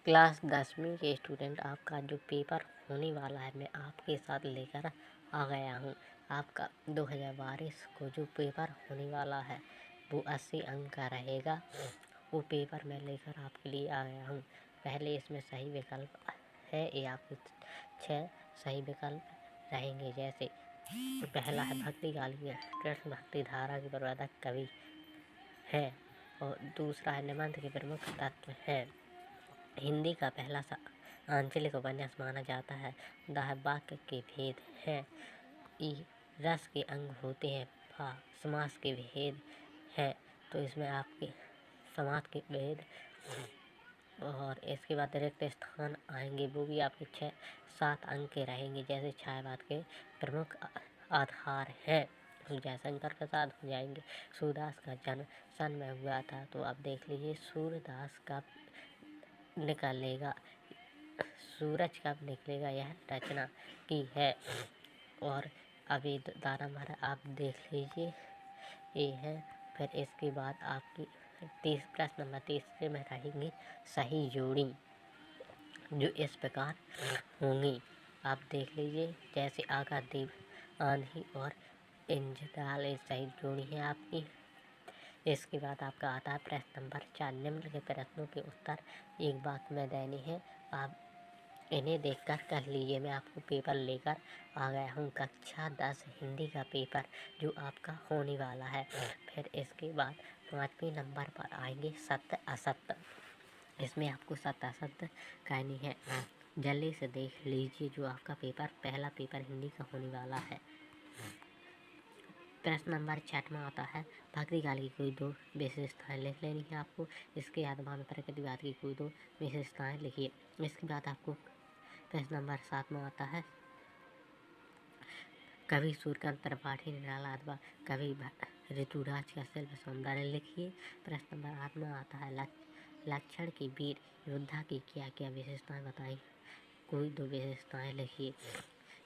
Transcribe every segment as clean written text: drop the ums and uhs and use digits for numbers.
Class 10वीं के student, आपका जो पेपर होने वाला है मैं आपके साथ लेकर आ गया हूँ। आपका 2022 को जो पेपर होने वाला है वो 80 अंक का रहेगा। वो पेपर मैं लेकर आपके लिए आ गया हूँ। पहले इसमें सही विकल्प है, ये आपके 6 सही विकल्प रहेंगे। जैसे पहला है भक्ति गालियाँ, कृष्ण भक्ति धारा के प्रवर्तक कवि है। और दूसरा है निबंध के प्रमुख तत्व है। हिंदी का पहला आंचलिक उपन्यास माना जाता है। दाह वाक्य के भेद हैं। ई रस के अंग होते हैं। फा समास के भेद हैं। तो इसमें आपके समास के भेद और इसके बाद रिक्त स्थान आएंगे, वो भी आपके 6-7 अंक के रहेंगे। जैसे छायावाद के प्रमुख आधार हैं। जयशंकर प्रसाद हो जाएंगे। सूरदास का जन्म सन में हुआ था। तो आप देख लीजिए सूरदास का निकलेगा, सूरज कब निकलेगा, यह रचना की है। और अभी दाना भरा आप देख लीजिए, ये है। फिर इसके बाद आपकी प्रश्न नंबर 30 में रहेंगी सही जोड़ी, जो इस प्रकार होंगी। आप देख लीजिए, जैसे आकाश दीप, आंधी और इंजदाल, ये सही जोड़ी है आपकी। इसके बाद आपका आता है प्रश्न नंबर 4। निम्नलिखित प्रश्नों के उत्तर एक वाक्य में देने हैं। आप इन्हें देखकर कर लीजिए। मैं आपको पेपर लेकर आ गया हूँ, कक्षा 10 हिंदी का पेपर जो आपका होने वाला है। फिर इसके बाद 5वें नंबर पर आएंगे सत्य असत्य। इसमें आपको सत्य असत्य कहनी है। जल्दी से देख लीजिए, जो आपका पेपर पहला पेपर हिंदी का होने वाला है। प्रश्न नंबर 6 में आता है भक्ति काल की कोई 2 विशेषताएं लिख लेनी है आपको। इसके आधार में प्रकृतिवाद की कोई 2 विशेषताएं लिखिए। इसके बाद आपको प्रश्न नंबर 7 में आता है कवि सूर्यकांत त्रिपाठी निराला अथवा कवि ऋतुराज का शिल्प सौंदर्य लिखिए। प्रश्न नंबर 8 में आता है लक्षण की वीर योद्धा की क्या क्या विशेषताएं बताई, कोई 2 विशेषताएं लिखिए।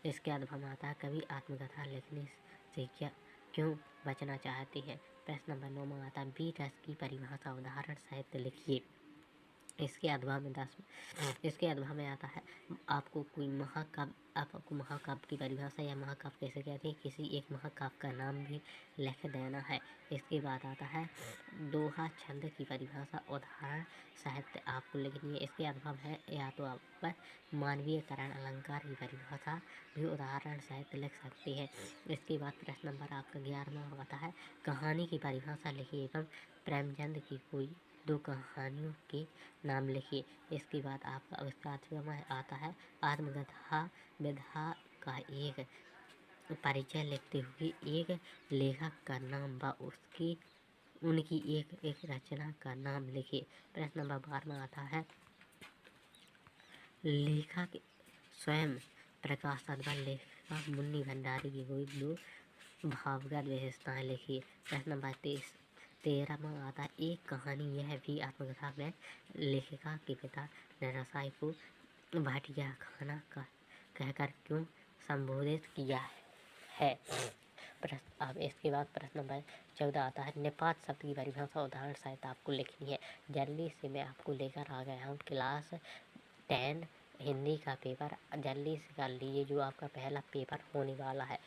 इसके अलावा में आता है कवि आत्मकथा लिखने से क्यों बचना चाहती है। प्रश्न नंबर 9 में आता है वीर रस की परिभाषा उदाहरण सहित लिखिए। इसके अधवा में आता है आपको कोई महाकाव्य की परिभाषा या महाकाव्य कैसे कहते हैं, किसी एक महाकाव्य का नाम भी लिख देना है। इसके बाद आता है दोहा छंद की परिभाषा उदाहरण साहित्य आपको लिखनी है। इसके अधवा है या तो आप पर मानवीयकरण अलंकार की परिभाषा भी उदाहरण साहित्य लिख सकते हैं। इसके बाद प्रश्न नंबर आपका 11वां आता है कहानी की परिभाषा लिखिए एवं प्रेमचंद की कोई 2 कहानियों के नाम लिखिए। इसके बाद आपका उसका में आता है आत्मकथा विधा का एक परिचय लिखते हुए एक लेखक का नाम व उनकी एक रचना का नाम लिखिए। प्रश्न नंबर 12 में आता है लेखक स्वयं प्रकाश अथवा लेखक मुन्नी भंडारी की कोई 2 भावगत विशेषताएं लिखिए। प्रश्न नंबर 13 में आता है एक कहानी यह भी आत्मकथा में लेखिका के पिता ने रसाई को भाटिया खाना का कहकर क्यों संबोधित किया है। अब इसके बाद प्रश्न नंबर 14 आता है निपात शब्द की परिभाषा उदाहरण सहित आपको लिखनी है। जल्दी से मैं आपको लेकर आ गया हूँ क्लास 10 हिंदी का पेपर, जल्दी से कर लीजिए, जो आपका पहला पेपर होने वाला है।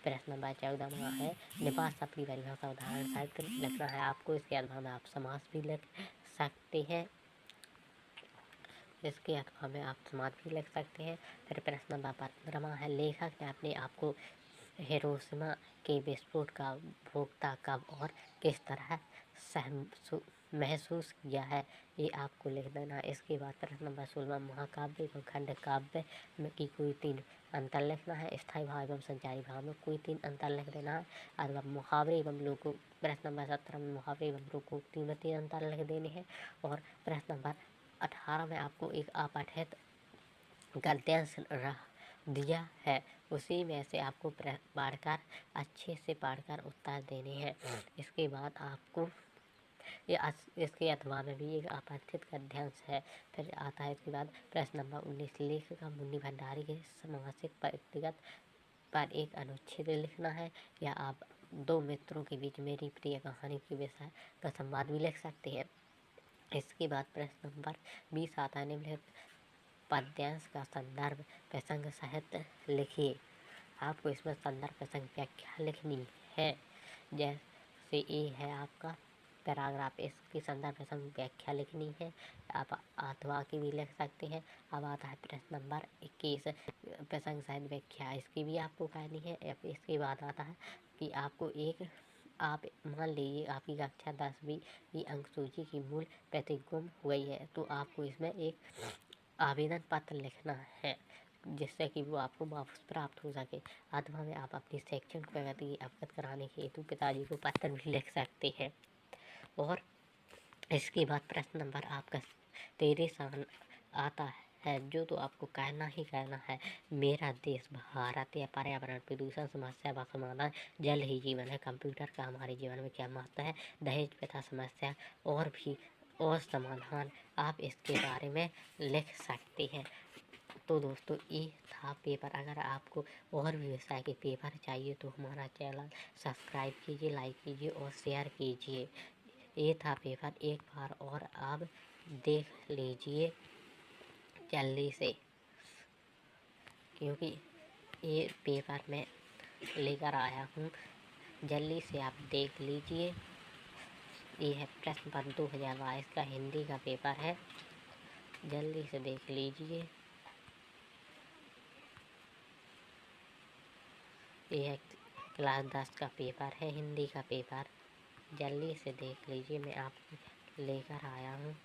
प्रश्न नंबर 14 में है निपात शब्द की परिभाषा उदाहरण साहित्य लिखना है आपको। इसके अलावा में आप समास भी लिख सकते हैं। इसके अलावा में आप समास भी लिख सकते हैं। फिर प्रश्न नंबर 15 है लेखक ने अपने आप को हिरोशिमा के विस्फोट का भोक्ता कब और किस तरह महसूस किया है, ये आपको लिख देना। इसके बाद प्रश्न नंबर 16 महाकाव्य एवं खंड काव्य में की कोई 3 अंतर लिखना है। स्थायी भाव एवं संचारी भाव में कोई 3 अंतर लिख देना है। अथवा मुहावरे एवं लोगों, प्रश्न नंबर 17 में मुहावरे एवं लोकोक्ति में 3 अंतर लिख देने हैं। और प्रश्न नंबर 18 में आपको एक अपठित गद्यांश दिया है, उसी में से आपको पढ़कर अच्छे से पढ़कर उत्तर देने हैं। इसके बाद आपको इसके अथवा में भी एक अपठित गद्यांश है। फिर आता है इसके बाद प्रश्न नंबर 19 लेखिका मुन्नी भंडारी के सामासिक व्यक्तिगत पर एक अनुच्छेद लिखना है, या आप 2 मित्रों के बीच मेरी प्रिय कहानी के विषय का संवाद भी लिख सकते हैं। इसके बाद प्रश्न नंबर 20 आता है, निम्नलिखित पद्यांश का संदर्भ प्रसंग सहित लिखिए। आपको इसमें संदर्भ प्रसंग व्याख्या लिखनी है। जैसे ये है आपका पैराग्राफ, इसकी संदर्भ प्रसंग व्याख्या लिखनी है। आप अथवा की भी लिख सकते हैं। अब आता है प्रश्न नंबर 21, प्रसंग सहित व्याख्या, इसकी भी आपको करनी है। इसके बाद आता है कि आपको आप मान लीजिए आपकी कक्षा 10वीं की अंक सूची की मूल प्रति गुम हो गई है, तो आपको इसमें एक आवेदन पत्र लिखना है, जिससे कि वो आपको वापस प्राप्त हो सके। अथवा में आप अपनी शैक्षणिक प्रगति अवगत कराने के हेतु पिताजी को पत्र भी लिख सकते हैं। और इसके बाद प्रश्न नंबर आपका 13 आता है, जो तो आपको कहना ही कहना है। मेरा देश भारत या पर्यावरण प्रदूषण समस्या का समाधान जल ही जीवन है। कंप्यूटर का हमारे जीवन में क्या महत्व है। दहेज प्रथा समस्या और समाधान आप इसके बारे में लिख सकते हैं। तो दोस्तों ये था पेपर। अगर आपको और भी विषय के पेपर चाहिए तो हमारा चैनल सब्सक्राइब कीजिए, लाइक कीजिए और शेयर कीजिए। ये था पेपर, एक बार और आप देख लीजिए जल्दी से, क्योंकि ये पेपर मैं लेकर आया हूँ। जल्दी से आप देख लीजिए। ये है प्रश्न पत्र 2022 का हिंदी का पेपर है, जल्दी से देख लीजिए। ये है क्लास 10 का पेपर है, हिंदी का पेपर, जल्दी से देख लीजिए। मैं आपको लेकर आया हूँ।